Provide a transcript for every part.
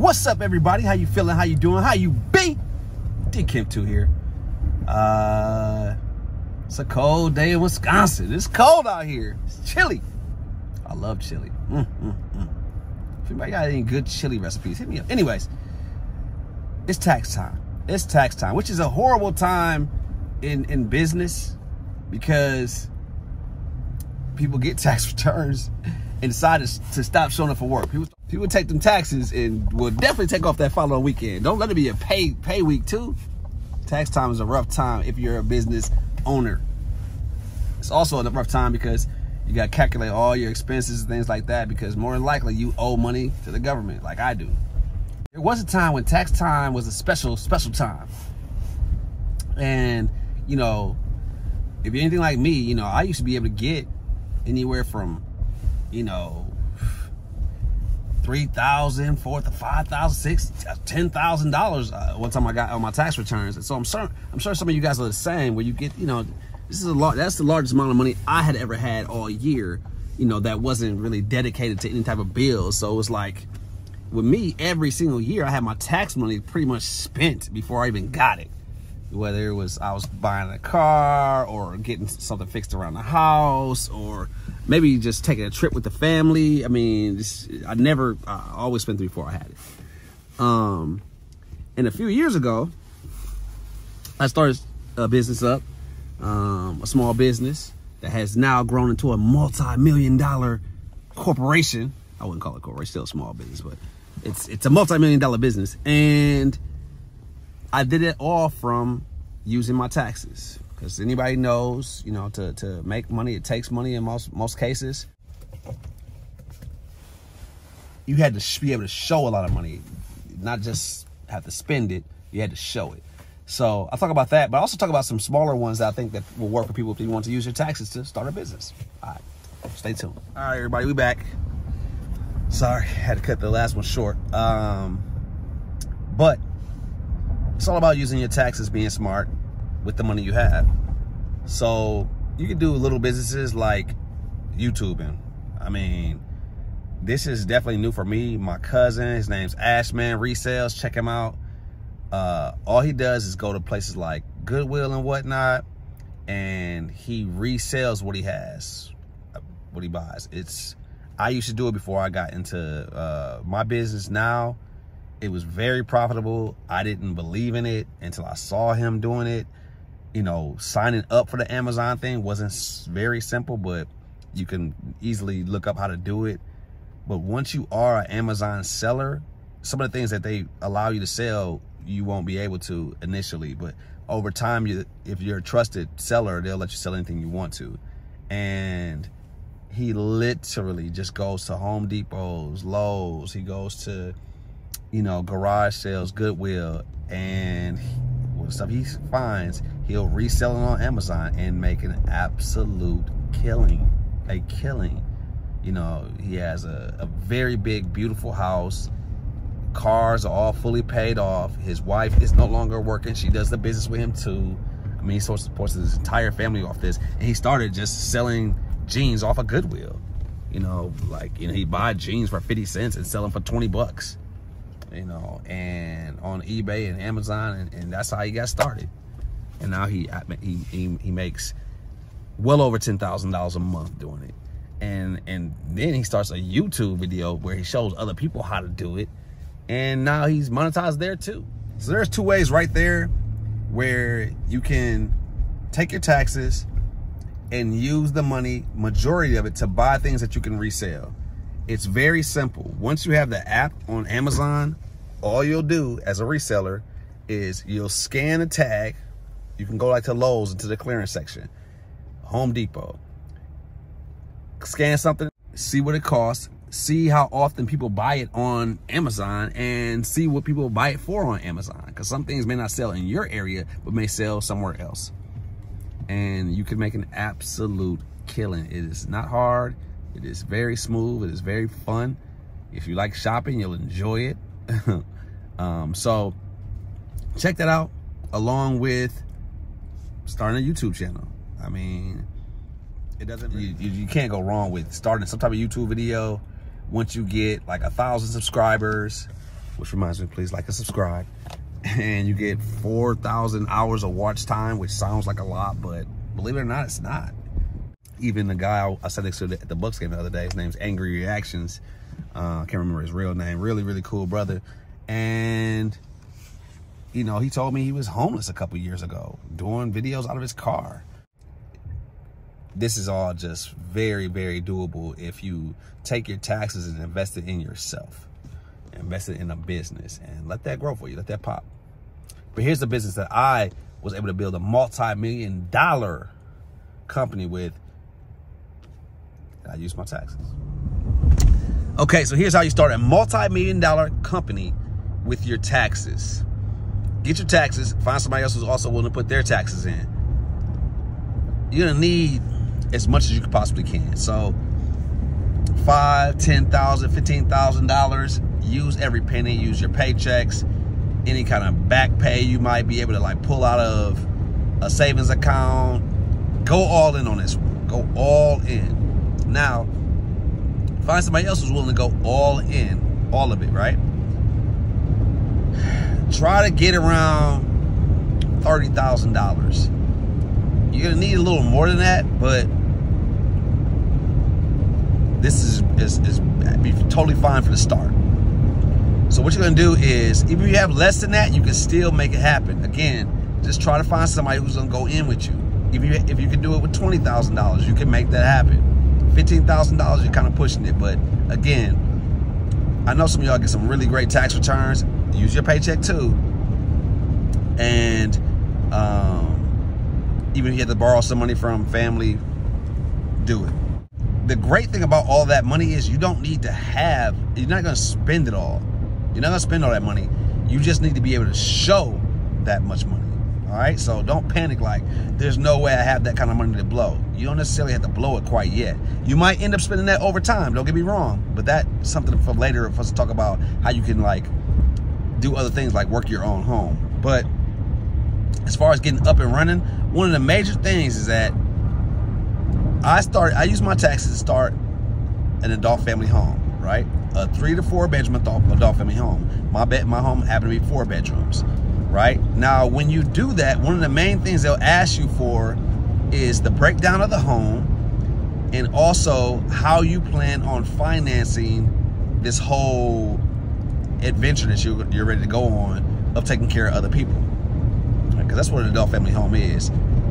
What's up, everybody? How you feeling? How you doing? How you be? D-Kim2 here. It's a cold day in Wisconsin. It's cold out here. It's chilly. I love chili. If anybody got any good chili recipes, hit me up. Anyways, it's tax time. It's tax time, which is a horrible time in business because people get tax returns and decide to stop showing up for work. People take them taxes and will definitely take off that following weekend. Don't let it be a pay week too. Tax time is a rough time if you're a business owner. It's also a rough time because you got to calculate all your expenses and things like that, because more than likely you owe money to the government like I do. There was a time when tax time was a special time. And, you know, if you're anything like me, you know, I used to be able to get anywhere from, you know, $3,000, $4,000 to $5,000, $6,000, $10,000 one time I got on my tax returns. And so I'm sure some of you guys are the same, where you get, you know, this is a lot. That's the largest amount of money I had ever had all year, you know, that wasn't really dedicated to any type of bills. So it was like, with me, every single year I had my tax money pretty much spent before I even got it. Whether it was I was buying a car or getting something fixed around the house, or maybe just taking a trip with the family. I mean, I always spent before I had it. And a few years ago, I started a business up, a small business that has now grown into a multi-million-dollar corporation. I wouldn't call it a corporation, still a small business, but it's a multi-million-dollar business. And I did it all from using my taxes, because anybody knows, you know, to make money, it takes money in most cases. You had to be able to show a lot of money, not just have to spend it. You had to show it. So I'll talk about that, but I also talk about some smaller ones that I think that will work for people if you want to use your taxes to start a business. All right, stay tuned. All right, everybody, we back. Sorry, had to cut the last one short. But it's all about using your taxes, being smart with the money you have. So you can do little businesses like YouTubing. I mean, this is definitely new for me. My cousin, his name's Ashman Resales. Check him out. All he does is go to places like Goodwill and whatnot, and he resells what he has, what he buys. I used to do it before I got into my business now. It was very profitable. I didn't believe in it until I saw him doing it. You know, signing up for the Amazon thing wasn't very simple, but you can easily look up how to do it. But once you are an Amazon seller, some of the things that they allow you to sell, you won't be able to initially. But over time, if you're a trusted seller, they'll let you sell anything you want to. And he literally just goes to Home Depots, Lowe's. He goes to, you know, garage sales, Goodwill, and what stuff he finds, he'll resell it on Amazon and make an absolute killing, a killing. You know, he has a very big, beautiful house. Cars are all fully paid off. His wife is no longer working. She does the business with him too. I mean, he supports his entire family off this. And he started just selling jeans off of Goodwill. You know, like, you know, he'd buy jeans for 50 cents and sell them for 20 bucks. You know, and on eBay and Amazon, and that's how he got started. And now he makes well over $10,000 a month doing it. And then he starts a YouTube video where he shows other people how to do it, and now he's monetized there too. So there's two ways right there where you can take your taxes and use the money, majority of it, to buy things that you can resell. It's very simple. Once you have the app on Amazon, all you'll do as a reseller is you'll scan a tag. You can go like to Lowe's into the clearance section, Home Depot. Scan something, see what it costs, see how often people buy it on Amazon, and see what people buy it for on Amazon. Because some things may not sell in your area, but may sell somewhere else. And you can make an absolute killing. It is not hard. It is very smooth. It is very fun. If you like shopping, you'll enjoy it. So check that out, along with starting a YouTube channel. I mean, it doesn't, you can't go wrong with starting some type of YouTube video. Once you get like 1,000 subscribers, which reminds me, please like and subscribe. And you get 4,000 hours of watch time, which sounds like a lot, but believe it or not, it's not. Even the guy I sat next to at the Bucks game the other day, his name's Angry Reactions. I can't remember his real name. Really, really cool brother. And, you know, he told me he was homeless a couple years ago, doing videos out of his car. This is all just very, very doable if you take your taxes and invest it in yourself. Invest it in a business and let that grow for you, let that pop. But here's the business that I was able to build a multi-million-dollar company with. I use my taxes. Okay, so here's how you start a multi-million-dollar company with your taxes. Get your taxes, find somebody else who's also willing to put their taxes in. You're gonna need as much as you possibly can. So $5,000, $10,000, $15,000. Use every penny, use your paychecks, any kind of back pay you might be able to like pull out of a savings account. Go all in on this one. Go all in. Now, find somebody else who's willing to go all in, all of it, right? Try to get around $30,000. You're gonna need a little more than that, but this is be totally fine for the start. So what you're gonna do is, even if you have less than that, you can still make it happen. Again, just try to find somebody who's gonna go in with you. Even if you can do it with $20,000, you can make that happen. $15,000, you're kind of pushing it. But again, I know some of y'all get some really great tax returns. Use your paycheck too. And even if you have to borrow some money from family, do it. The great thing about all that money is you don't need to have, you're not gonna spend it all. You're not gonna spend all that money. You just need to be able to show that much money. All right, so don't panic like there's no way I have that kind of money to blow. You don't necessarily have to blow it quite yet. You might end up spending that over time, don't get me wrong, but that's something for later for us to talk about how you can like do other things like work your own home. But as far as getting up and running, one of the major things is that I use my taxes to start an adult family home, right? A 3 to 4 bedroom adult family home. My home happened to be 4 bedrooms, right? Now, when you do that, one of the main things they'll ask you for is the breakdown of the home and also how you plan on financing this whole adventure that you're ready to go on of taking care of other people. Because that's what an adult family home is.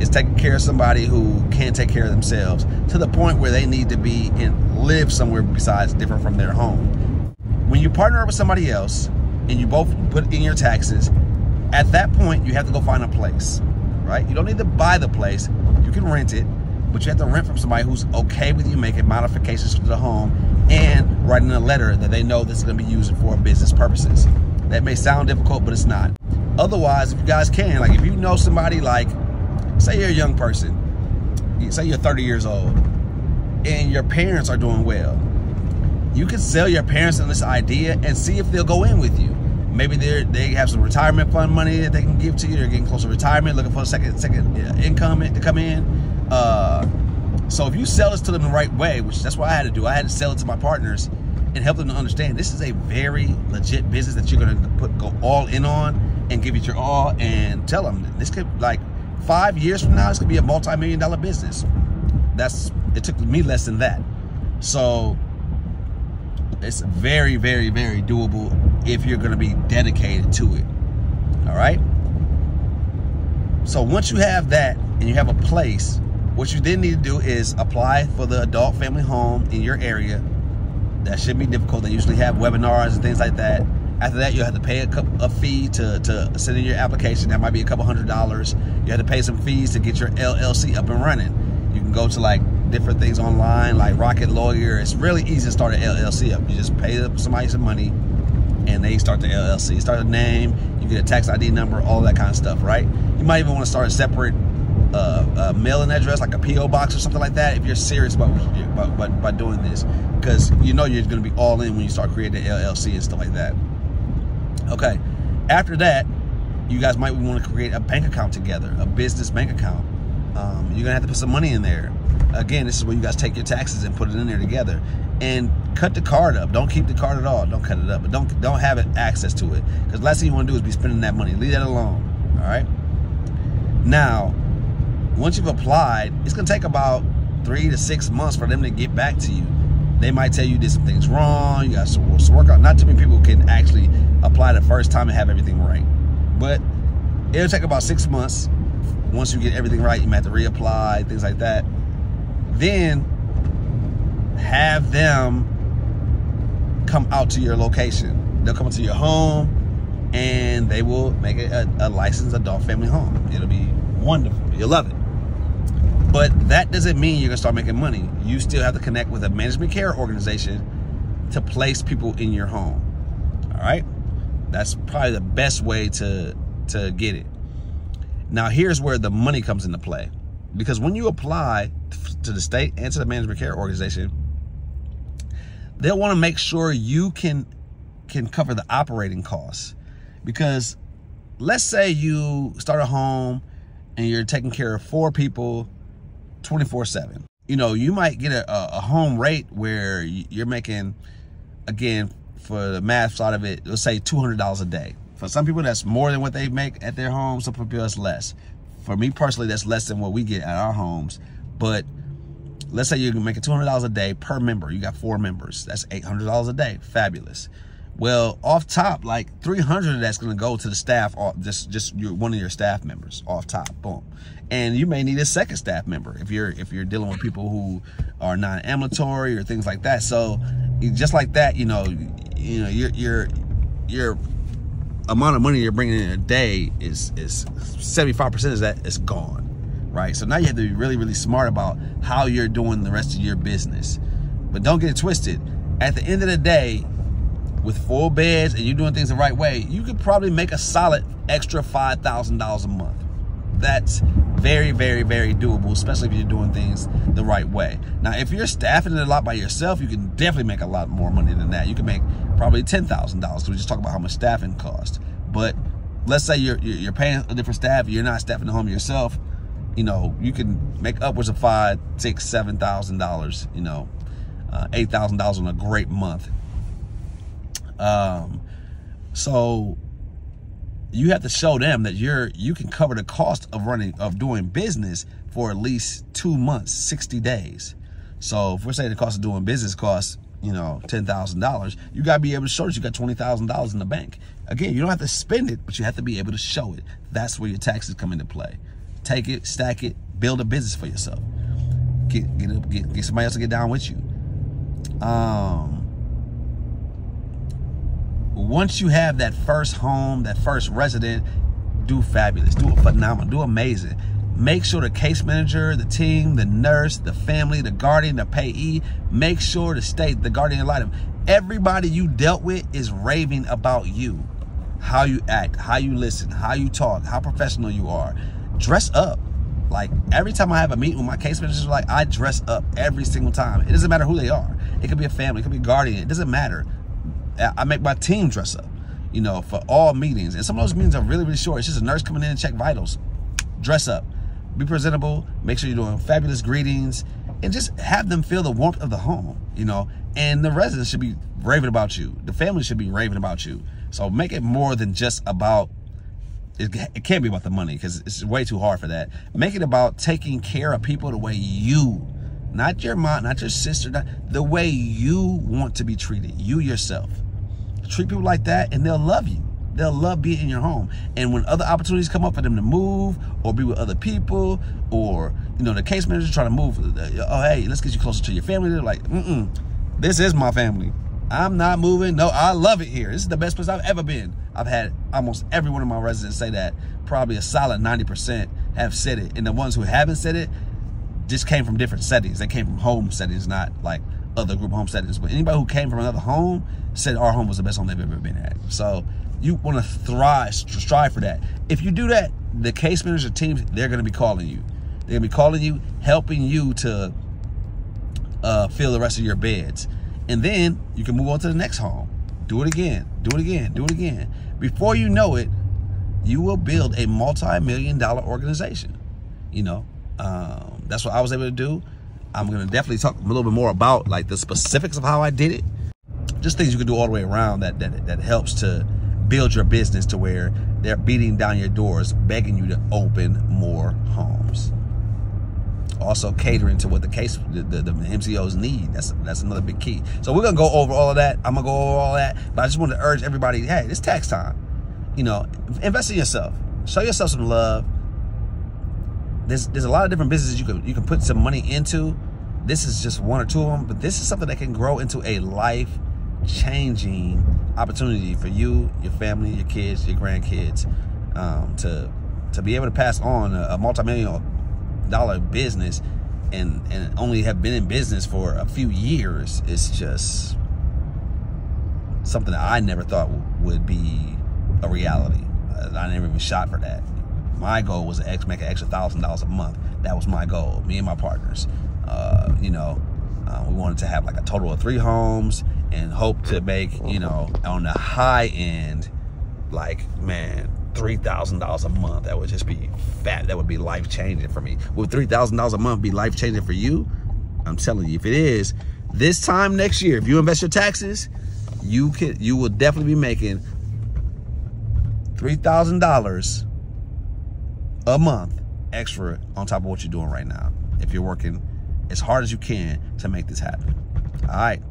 It's taking care of somebody who can't take care of themselves to the point where they need to be and live somewhere besides different from their home. When you partner up with somebody else and you both put in your taxes, at that point you have to go find a place, right? You don't need to buy the place. You can rent it, but you have to rent from somebody who's okay with you making modifications to the home and writing a letter that they know this is going to be used for business purposes. That may sound difficult, but it's not. Otherwise, if you guys can, like if you know somebody, like say you're a young person, say you're 30 years old and your parents are doing well, you can sell your parents on this idea and see if they'll go in with you. Maybe they have some retirement fund money that they can give to you. They're getting close to retirement, looking for a second income to come in. So if you sell this to them the right way, which that's what I had to do, I had to sell it to my partners and help them to understand this is a very legit business that you're going to go all in on and give it your all, and tell them this could, like 5 years from now, this could be a multi-million-dollar business. It took me less than that. So it's very, very, very doable if you're going to be dedicated to it. All right. So once you have that and you have a place, what you then need to do is apply for the adult family home in your area. That shouldn't be difficult. They usually have webinars and things like that. After that, you'll have to pay a fee to send in your application. That might be a couple $100s. You have to pay some fees to get your LLC up and running. You can go to like different things online, like Rocket Lawyer. It's really easy to start an LLC up. You just pay somebody some money, and they start the LLC. Start a name, you get a tax ID number, all that kind of stuff, right? You might even want to start a separate mailing address, like a P.O. box or something like that, if you're serious about doing this, because you know you're going to be all in when you start creating the LLC and stuff like that. Okay, after that, you guys might want to create a bank account together, a business bank account. You're gonna have to put some money in there. again, this is where you guys take your taxes and put it in there together. And cut the card up. Don't keep the card at all. Don't cut it up, but don't have it access to it, because the last thing you want to do is be spending that money. Leave that alone. All right. Now, once you've applied, it's gonna take about 3 to 6 months for them to get back to you. They might tell you did some things wrong. You got some work on. Not too many people can actually apply the first time and have everything right, but it'll take about 6 months. Once you get everything right, you might have to reapply, things like that. Then have them come out to your location. They'll come to your home and they will make it a licensed adult family home. It'll be wonderful. You'll love it. But that doesn't mean you're gonna start making money. You still have to connect with a management care organization to place people in your home. All right? That's probably the best way to get it. Now, here's where the money comes into play. Because when you apply to the state and to the management care organization, they'll want to make sure you can cover the operating costs. Because let's say you start a home and you're taking care of 4 people 24/7. You know, you might get a home rate where you're making, again, for the math side of it, let's say $200 a day. For some people, that's more than what they make at their home. Some people, that's less. For me personally, that's less than what we get at our homes. But let's say you're making $200 a day per member. You got 4 members. That's $800 a day. Fabulous. Well, off top, like $300 of that's going to go to the staff, just one of your staff members off top. Boom. And you may need a second staff member if you're dealing with people who are non-ambulatory or things like that. So just like that, you know, your amount of money you're bringing in a day is 75% of that is gone, right? So now you have to be really, really smart about how you're doing the rest of your business. But don't get it twisted. At the end of the day, with 4 beds and you're doing things the right way, you could probably make a solid extra $5,000 a month. That's very, very, very doable, especially if you're doing things the right way. Now, if you're staffing it a lot by yourself, you can definitely make a lot more money than that. You can make probably $10,000, because we just talked about how much staffing costs. But let's say you're paying a different staff, you're not staffing the home yourself, you know, you can make upwards of $5,000, $6,000, $7,000, you know, $8,000 on a great month. So you have to show them that you can cover the cost of doing business for at least 2 months, 60 days. So if we're saying the cost of doing business costs, you know, $10,000, you got to be able to show that you got $20,000 in the bank. Again, you don't have to spend it, but you have to be able to show it. That's where your taxes come into play. Take it, stack it, build a business for yourself. Get somebody else to get down with you. Once you have that first home, that first resident, do fabulous, do phenomenal, do amazing. Make sure the case manager, the team, the nurse, the family, the guardian, the payee, make sure the state, the guardian ad litem, everybody you dealt with is raving about you. How you act, how you listen, how you talk, how professional you are. Dress up. Like, every time I have a meeting with my case managers, like, I dress up every single time. It doesn't matter who they are. It could be a family, it could be a guardian, it doesn't matter. I make my team dress up, you know, for all meetings. And some of those meetings are really, really short. It's just a nurse coming in and check vitals. Dress up. Be presentable. Make sure you're doing fabulous greetings. And just have them feel the warmth of the home, you know. And the residents should be raving about you. The family should be raving about you. So make it more than just about, it can't be about the money, because it's way too hard for that. Make it about taking care of people the way you, not your mom, not your sister, not the way you want to be treated, you yourself. Treat people like that and they'll love you. They'll love being in your home. And when other opportunities come up for them to move or be with other people, or, you know, the case manager trying to move, oh, hey, let's get you closer to your family. They're like, this is my family. I'm not moving. No, I love it here. This is the best place I've ever been. I've had almost every one of my residents say that. Probably a solid 90% have said it. And the ones who haven't said it just came from different settings. They came from home settings, not like other group home settings. But anybody who came from another home said our home was the best home they've ever been at. So you want to strive for that. If you do that, the case manager teams, they're going to be calling you. They're going to be calling you, helping you to fill the rest of your beds. And then you can move on to the next home. Do it again, do it again, do it again. Before you know it, you will build a multi-million-dollar organization. You know, that's what I was able to do. I'm gonna definitely talk a little bit more about like the specifics of how I did it. Just things you can do all the way around that helps to build your business to where they're beating down your doors, begging you to open more homes. Also catering to what the MCOs need. That's another big key. So we're gonna go over all of that. I'm gonna go over all that, but I just want to urge everybody, hey, it's tax time. You know, invest in yourself. Show yourself some love. There's a lot of different businesses you can put some money into. This is just one or two of them, but this is something that can grow into a life-changing opportunity for you, your family, your kids, your grandkids, to be able to pass on a multi-million-dollar business and only have been in business for a few years. Is just something that I never thought would be a reality. I never even shot for that. My goal was to make an extra $1,000 a month. That was my goal, me and my partners. We wanted to have like a total of 3 homes and hope to make, on the high end, like, man, $3,000 a month. That would just be fat. That would be life-changing for me. Would $3,000 a month be life-changing for you? I'm telling you, if it is, this time next year, if you invest your taxes, you will definitely be making $3,000 a month extra on top of what you're doing right now, if you're working as hard as you can to make this happen. All right,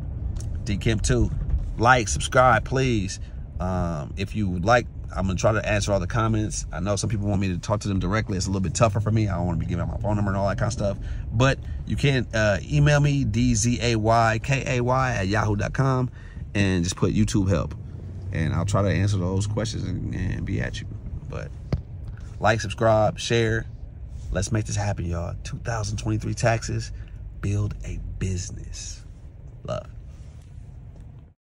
DKim2, like, subscribe, please. If you would like, I'm gonna try to answer all the comments. I know some people want me to talk to them directly. It's a little bit tougher for me. I don't want to be giving out my phone number and all that kind of stuff, but you can email me, dzayky@yahoo.com, and just put YouTube help, and I'll try to answer those questions and be at you. But like, subscribe, share. Let's make this happen, y'all. 2023 taxes. Build a business. Love.